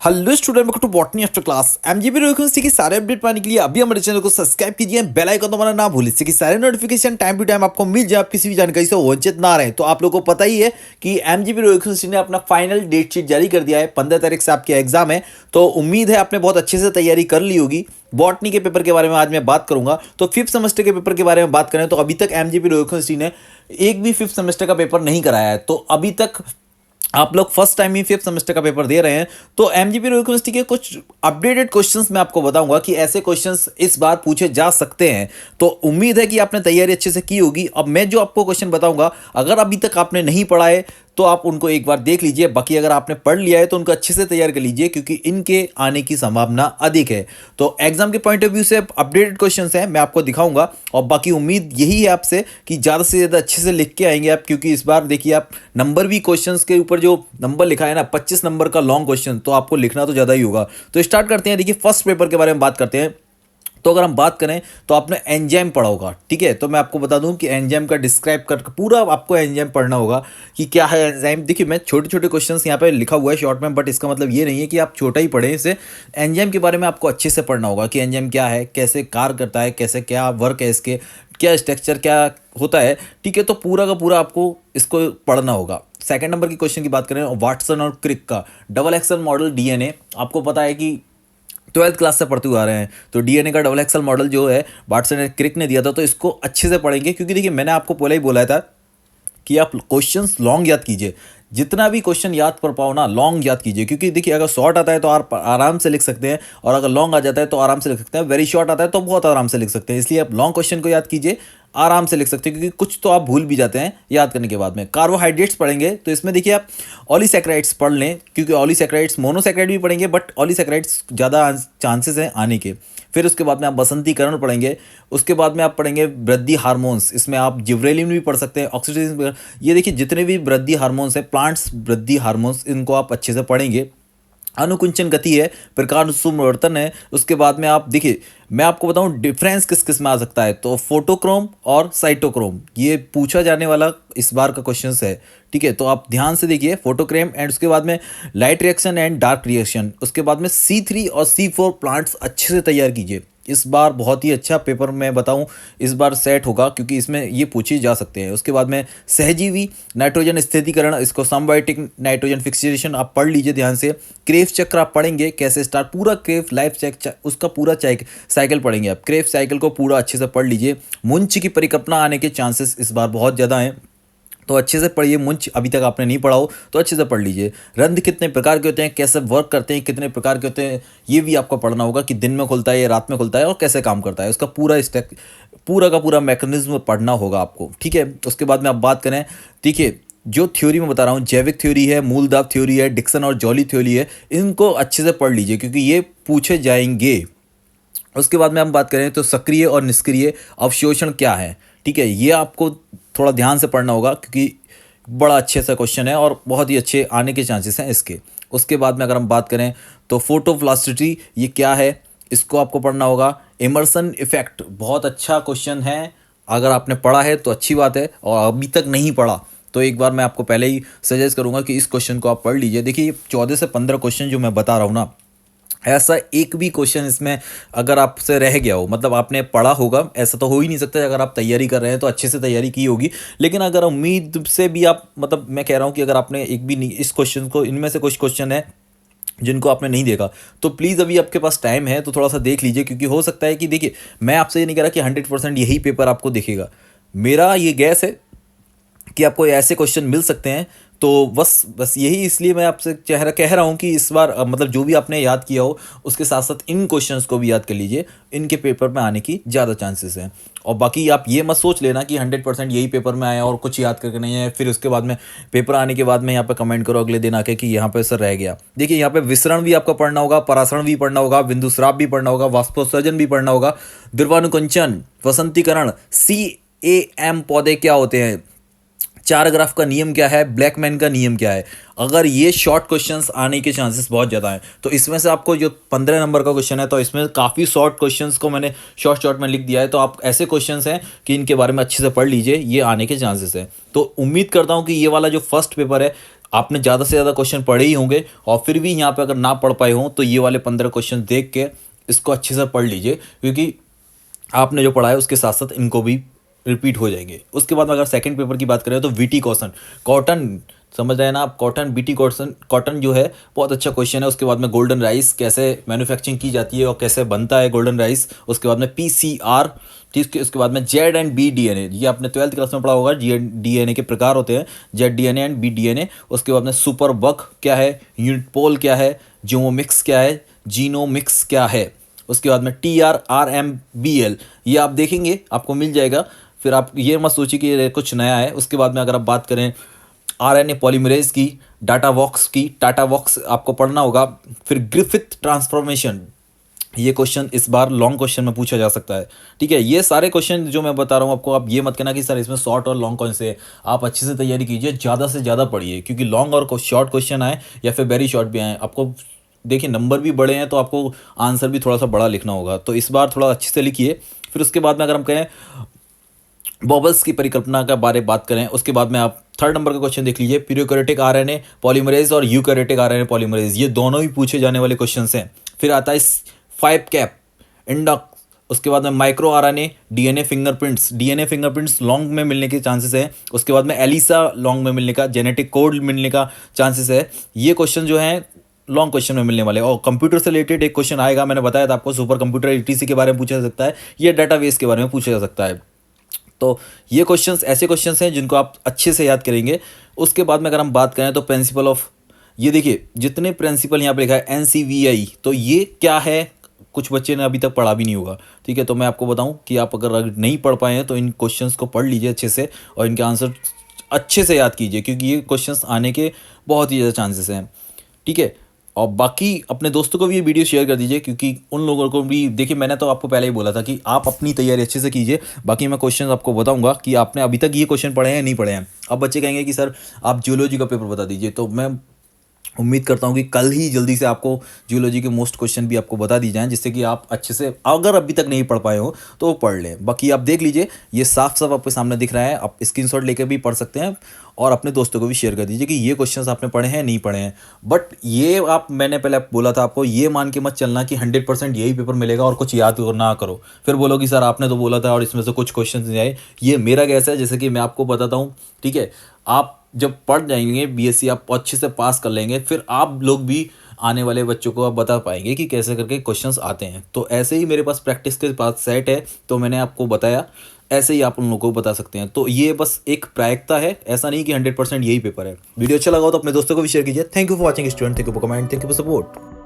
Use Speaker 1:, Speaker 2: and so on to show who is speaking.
Speaker 1: Hello student, welcome to botany after class. MGB university की सारे update पाने के लिए अभी हमारे चैनल को सब्सक्राइब कीजिए, बेल आइकन दबाना ना भूलिए, इससे कि सारे नोटिफिकेशन टाइम टू टाइम आपको मिल जाए, आप किसी भी जानकारी से वंचित ना रहें। तो आप लोगों को पता ही है कि एमजीबी यूनिवर्सिटी ने अपना फाइनल डेट शीट जारी कर दिया है। 15 तारीख से आपके एग्जाम है, तो उम्मीद है आपने बहुत अच्छे से तैयारी कर ली होगी। बॉटनी के पेपर के बारे में आज मैं बात करूंगा। तो फिफ्थ सेमेस्टर के पेपर के बारे में बात करें तो अभी तक एमजीबी यूनिवर्सिटी ने एक भी फिफ्थ सेमेस्टर का पेपर नहीं कराया है। तो अभी तक आप लोग फर्स्ट टाइम ही फिफ्थ सेमेस्टर का पेपर दे रहे हैं। तो एमजीपी यूनिवर्सिटी के कुछ अपडेटेड क्वेश्चंस मैं आपको बताऊंगा कि ऐसे क्वेश्चंस इस बार पूछे जा सकते हैं। तो उम्मीद है कि आपने तैयारी अच्छे से की होगी। अब मैं जो आपको क्वेश्चन बताऊंगा, अगर अभी तक आपने नहीं पढ़ा है तो आप उनको एक बार देख लीजिए, बाकी अगर आपने पढ़ लिया है तो उनको अच्छे से तैयार कर लीजिए, क्योंकि इनके आने की संभावना अधिक है। तो एग्जाम के पॉइंट ऑफ व्यू से अपडेटेड क्वेश्चंस हैं, मैं आपको दिखाऊंगा। और बाकी उम्मीद यही है आपसे कि ज़्यादा से ज़्यादा अच्छे से लिख के आएंगे आप, क्योंकि इस बार देखिए आप नंबर भी क्वेश्चंस के ऊपर जो नंबर लिखा है ना, 25 नंबर का लॉन्ग क्वेश्चन, तो आपको लिखना तो ज़्यादा ही होगा। तो स्टार्ट करते हैं। देखिए फर्स्ट पेपर के बारे में बात करते हैं। तो अगर हम बात करें तो आपने एंजाइम पढ़ा होगा, ठीक है। तो मैं आपको बता दूं कि एंजाइम का डिस्क्राइब कर पूरा आपको एंजाइम पढ़ना होगा कि क्या है एंजाइम। देखिए मैं छोटे छोटे क्वेश्चंस यहाँ पे लिखा हुआ है शॉर्ट में, बट इसका मतलब ये नहीं है कि आप छोटा ही पढ़ें इसे। एंजाइम के बारे में आपको अच्छे से पढ़ना होगा कि एंजाइम क्या है, कैसे कार्य करता है, कैसे क्या वर्क है इसके, क्या स्ट्रक्चर क्या होता है, ठीक है। तो पूरा का पूरा आपको इसको पढ़ना होगा। सेकंड नंबर की क्वेश्चन की बात करें, वाटसन और क्रिक का डबल एक्सल मॉडल डीएनए, आपको पता है कि 12th क्लास से पढ़ते हुए आ रहे हैं। तो डीएनए का डबल एक्सल मॉडल जो है वाटसन ने क्रिक ने दिया था, तो इसको अच्छे से पढ़ेंगे, क्योंकि देखिए मैंने आपको पहले ही बोला था कि आप क्वेश्चंस लॉन्ग याद कीजिए। जितना भी क्वेश्चन याद कर पाओ ना, लॉन्ग याद कीजिए, क्योंकि देखिए अगर शॉर्ट आता है तो आप आराम से लिख सकते हैं, और अगर लॉन्ग आ जाता है तो आराम से लिख सकते हैं। वेरी शॉर्ट आता है तो बहुत आराम से लिख सकते हैं। इसलिए आप लॉन्ग क्वेश्चन को याद कीजिए, आराम से लिख सकते हैं, क्योंकि कुछ तो आप भूल भी जाते हैं याद करने के बाद में। कार्बोहाइड्रेट्स पढ़ेंगे तो इसमें देखिए आप ऑलीसैकेराइड्स पढ़ लें, क्योंकि ऑलीसैकेराइड्स मोनोसैकेराइड भी पढ़ेंगे, बट ऑलीसैकेराइड्स ज़्यादा चांसेस हैं आने के। फिर उसके बाद में आप बसंतीकरण पढ़ेंगे। उसके बाद में आप पढ़ेंगे वृद्धि हार्मोन्स, इसमें आप जिब्रेलिन भी पढ़ सकते हैं, ऑक्सीटोसिन। ये देखिए जितने भी वृद्धि हार्मोन्स हैं, प्लांट्स वृद्धि हार्मोन्स, इनको आप अच्छे से पढ़ेंगे। अनुकुंचन गति है, प्रकाश सुमवर्तन है। उसके बाद में आप देखिए मैं आपको बताऊं डिफरेंस किस किस में आ सकता है। तो फोटोक्रोम और साइटोक्रोम, ये पूछा जाने वाला इस बार का क्वेश्चन है, ठीक है। तो आप ध्यान से देखिए फोटोक्रोम, एंड उसके बाद में light reaction and dark reaction. उसके बाद में C3 और C4 प्लांट्स अच्छे से तैयार कीजिए। इस बार बहुत ही अच्छा पेपर मैं बताऊं इस बार सेट होगा, क्योंकि इसमें ये पूछे जा सकते हैं। उसके बाद में सहजीवी नाइट्रोजन स्थिरीकरण, इसको समबायोटिक नाइट्रोजन फिक्सेशन आप पढ़ लीजिए ध्यान से। क्रेफ चक्र आप पढ़ेंगे कैसे स्टार्ट, पूरा क्रेफ लाइफ उसका पूरा साइकिल पढ़ेंगे आप। क्रेफ साइकिल को पूरा अच्छे से पढ़ लीजिए। मुंच की परिकल्पना आने के चांसेस इस बार बहुत ज़्यादा हैं, तो अच्छे से पढ़िए। मुंच अभी तक आपने नहीं पढ़ा हो तो अच्छे से पढ़ लीजिए। रंध्र कितने प्रकार के होते हैं, कैसे वर्क करते हैं, कितने प्रकार के होते हैं, ये भी आपको पढ़ना होगा कि दिन में खुलता है या रात में खुलता है और कैसे काम करता है। उसका पूरा स्टेक पूरा का पूरा मैकेनिज्म पढ़ना होगा आपको, ठीक है। उसके बाद में आप बात करें, देखिए जो थ्योरी मैं बता रहा हूँ, जैविक थ्योरी है, मूलदाब थ्योरी है, डिक्सन और जॉली थ्योरी है, इनको अच्छे से पढ़ लीजिए, क्योंकि ये पूछे जाएंगे। उसके बाद में हम बात करें तो सक्रिय और निष्क्रिय अवशोषण क्या है, ठीक है। ये आपको थोड़ा ध्यान से पढ़ना होगा, क्योंकि बड़ा अच्छे सा क्वेश्चन है और बहुत ही अच्छे आने के चांसेस हैं इसके। उसके बाद में अगर हम बात करें तो फोटोप्लास्टिसिटी ये क्या है, इसको आपको पढ़ना होगा। इमर्सन इफेक्ट बहुत अच्छा क्वेश्चन है, अगर आपने पढ़ा है तो अच्छी बात है, और अभी तक नहीं पढ़ा तो एक बार मैं आपको पहले ही सजेस्ट करूंगा कि इस क्वेश्चन को आप पढ़ लीजिए। देखिए 14 से 15 क्वेश्चन जो मैं बता रहा हूँ ना, ऐसा एक भी क्वेश्चन इसमें अगर आपसे रह गया हो, मतलब आपने पढ़ा होगा, ऐसा तो हो ही नहीं सकता। अगर आप तैयारी कर रहे हैं तो अच्छे से तैयारी की होगी, लेकिन अगर उम्मीद से भी आप, मतलब मैं कह रहा हूँ कि अगर आपने एक भी नहीं इस क्वेश्चन को, इनमें से कुछ क्वेश्चन है जिनको आपने नहीं देखा, तो प्लीज़ अभी आपके पास टाइम है तो थोड़ा सा देख लीजिए, क्योंकि हो सकता है कि देखिए मैं आपसे ये नहीं कह रहा कि 100% यही पेपर आपको दिखेगा। मेरा ये गैस है कि आपको ऐसे क्वेश्चन मिल सकते हैं। तो बस यही, इसलिए मैं आपसे कह रहा हूँ कि इस बार मतलब जो भी आपने याद किया हो उसके साथ साथ इन क्वेश्चंस को भी याद कर लीजिए, इनके पेपर में आने की ज़्यादा चांसेस हैं। और बाकी आप ये मत सोच लेना कि 100% यही पेपर में आया और कुछ याद करके नहीं है, फिर उसके बाद में पेपर आने के बाद में यहाँ पे कमेंट करो अगले दिन आके कि यहाँ पे सर रह गया। देखिए यहाँ पे विसरण भी आपको पढ़ना होगा, परासरण भी पढ़ना होगा, बिंदुस्राव भी पढ़ना होगा, वाष्पोत्सर्जन भी पढ़ना होगा, द्रवानुकुंचन, वसंतीकरण, CAM पौधे क्या होते हैं, चार ग्राफ का नियम क्या है, ब्लैकमैन का नियम क्या है। अगर ये शॉर्ट क्वेश्चंस आने के चांसेस बहुत ज़्यादा हैं, तो इसमें से आपको जो 15 नंबर का क्वेश्चन है, तो इसमें काफ़ी शॉर्ट क्वेश्चंस को मैंने शॉर्ट में लिख दिया है। तो आप ऐसे क्वेश्चंस हैं कि इनके बारे में अच्छे से पढ़ लीजिए, ये आने के चांसेस हैं। तो उम्मीद करता हूँ कि ये वाला जो फर्स्ट पेपर है आपने ज़्यादा से ज़्यादा क्वेश्चन पढ़े ही होंगे और फिर भी यहाँ पे अगर ना पढ़ पाए हों तो ये वाले 15 क्वेश्चन देख के इसको अच्छे से पढ़ लीजिए, क्योंकि आपने जो पढ़ा है उसके साथ साथ इनको भी रिपीट हो जाएंगे। उसके बाद में अगर सेकंड पेपर की बात करें तो वीटी कॉटन कॉटन समझ रहे हैं ना आप, कॉटन बीटी कॉटन जो है बहुत अच्छा क्वेश्चन है। उसके बाद में गोल्डन राइस कैसे मैन्युफैक्चरिंग की जाती है और कैसे बनता है गोल्डन राइस। उसके बाद में पीसीआर, ठीक है। उसके बाद में जेड एंड बी डीएनए, ये आपने 12th क्लास में पढ़ा होगा। डीएनए के प्रकार होते हैं, Z DNA and B DNA. उसके बाद में सुपर बग क्या है, यूनिट पोल क्या है, जियोमिक्स क्या है, जीनोमिक्स क्या है। उसके बाद में TRRMBL, ये आप देखेंगे आपको मिल जाएगा। फिर आप ये मत सोचिए कि ये कुछ नया है। उसके बाद में अगर आप बात करें RNA पॉलीमरेज की, टाटा वॉक्स आपको पढ़ना होगा। फिर ग्रिफिथ ट्रांसफॉर्मेशन, ये क्वेश्चन इस बार लॉन्ग क्वेश्चन में पूछा जा सकता है, ठीक है। ये सारे क्वेश्चन जो मैं बता रहा हूँ आपको, आप ये मत कहना कि सर इसमें शॉर्ट और लॉन्ग कौन से है। आप अच्छे से तैयारी कीजिए, ज़्यादा से ज़्यादा पढ़िए, क्योंकि लॉन्ग और शॉर्ट क्वेश्चन आए या फिर वेरी शॉर्ट भी आए, आपको देखिए नंबर भी बड़े हैं तो आपको आंसर भी थोड़ा सा बड़ा लिखना होगा। तो इस बार थोड़ा अच्छे से लिखिए। फिर उसके बाद में अगर हम कहें बॉबल्स की परिकल्पना का बारे बात करें, उसके बाद में आप 3rd नंबर का क्वेश्चन देख लीजिए। प्यूरियोकैरियोटिक RNA पॉलीमरेज और यूकैरियोटिक RNA पॉलीमरेज, ये दोनों ही पूछे जाने वाले क्वेश्चन हैं। फिर आता है 5 कैप इंडक्स। उसके बाद में micro RNA DNA fingerprints long में मिलने के चांसेस है। उसके बाद में एलिसा लॉन्ग में मिलने का, जेनेटिक कोड मिलने का चांसेस है। ये क्वेश्चन जो है लॉन्ग क्वेश्चन में मिलने वाले। और कंप्यूटर से रिलेटेड एक क्वेश्चन आएगा, मैंने बताया था आपको, सुपर कंप्यूटर ETC के बारे में पूछा जा सकता है, ये डाटाबेस के बारे में पूछा जा सकता है। तो ये क्वेश्चंस ऐसे क्वेश्चंस हैं जिनको आप अच्छे से याद करेंगे। उसके बाद में अगर हम बात करें तो प्रिंसिपल ऑफ, ये देखिए जितने प्रिंसिपल यहाँ पे लिखा है NCVI, तो ये क्या है कुछ बच्चे ने अभी तक पढ़ा भी नहीं होगा, ठीक है। तो मैं आपको बताऊं कि आप अगर नहीं पढ़ पाए हैं तो इन क्वेश्चंस को पढ़ लीजिए अच्छे से और इनके आंसर अच्छे से याद कीजिए, क्योंकि ये क्वेश्चंस आने के बहुत ही ज़्यादा चांसेस हैं, ठीक है। और बाकी अपने दोस्तों को भी ये वीडियो शेयर कर दीजिए, क्योंकि उन लोगों को भी देखिए, मैंने तो आपको पहले ही बोला था कि आप अपनी तैयारी अच्छे से कीजिए। बाकी मैं क्वेश्चन आपको बताऊंगा कि आपने अभी तक ये क्वेश्चन पढ़े हैं नहीं पढ़े हैं। अब बच्चे कहेंगे कि सर आप जियोलॉजी का पेपर बता दीजिए, तो मैं उम्मीद करता हूँ कि कल ही जल्दी से आपको जियोलॉजी के मोस्ट क्वेश्चन भी आपको बता दी जाएं, जिससे कि आप अच्छे से, अगर अभी तक नहीं पढ़ पाए हो तो वो पढ़ लें। बाकी आप देख लीजिए, ये साफ साफ आपके सामने दिख रहा है, आप स्क्रीनशॉट लेकर भी पढ़ सकते हैं और अपने दोस्तों को भी शेयर कर दीजिए कि ये क्वेश्चंस आपने पढ़े हैं नहीं पढ़े हैं। बट ये आप, मैंने पहले बोला था आपको, ये मान के मत चलना कि 100% यही पेपर मिलेगा और कुछ याद ना करो, फिर बोलो कि सर आपने तो बोला था और इसमें से कुछ क्वेश्चन नहीं आए। ये मेरा गैस है, जैसे कि मैं आपको बताता हूँ, ठीक है। आप जब पढ़ जाएंगे BSc, आप अच्छे से पास कर लेंगे, फिर आप लोग भी आने वाले बच्चों को आप बता पाएंगे कि कैसे करके क्वेश्चंस आते हैं। तो ऐसे ही मेरे पास प्रैक्टिस के पास सेट है, तो मैंने आपको बताया, ऐसे ही आप उन लोगों को बता सकते हैं। तो ये बस एक प्रायिकता है, ऐसा नहीं कि 100% यही पेपर है। वीडियो अच्छा लगा हो तो अपने दोस्तों को भी शेयर कीजिए। Thank you for watching student, thank you for comment, thank you for support.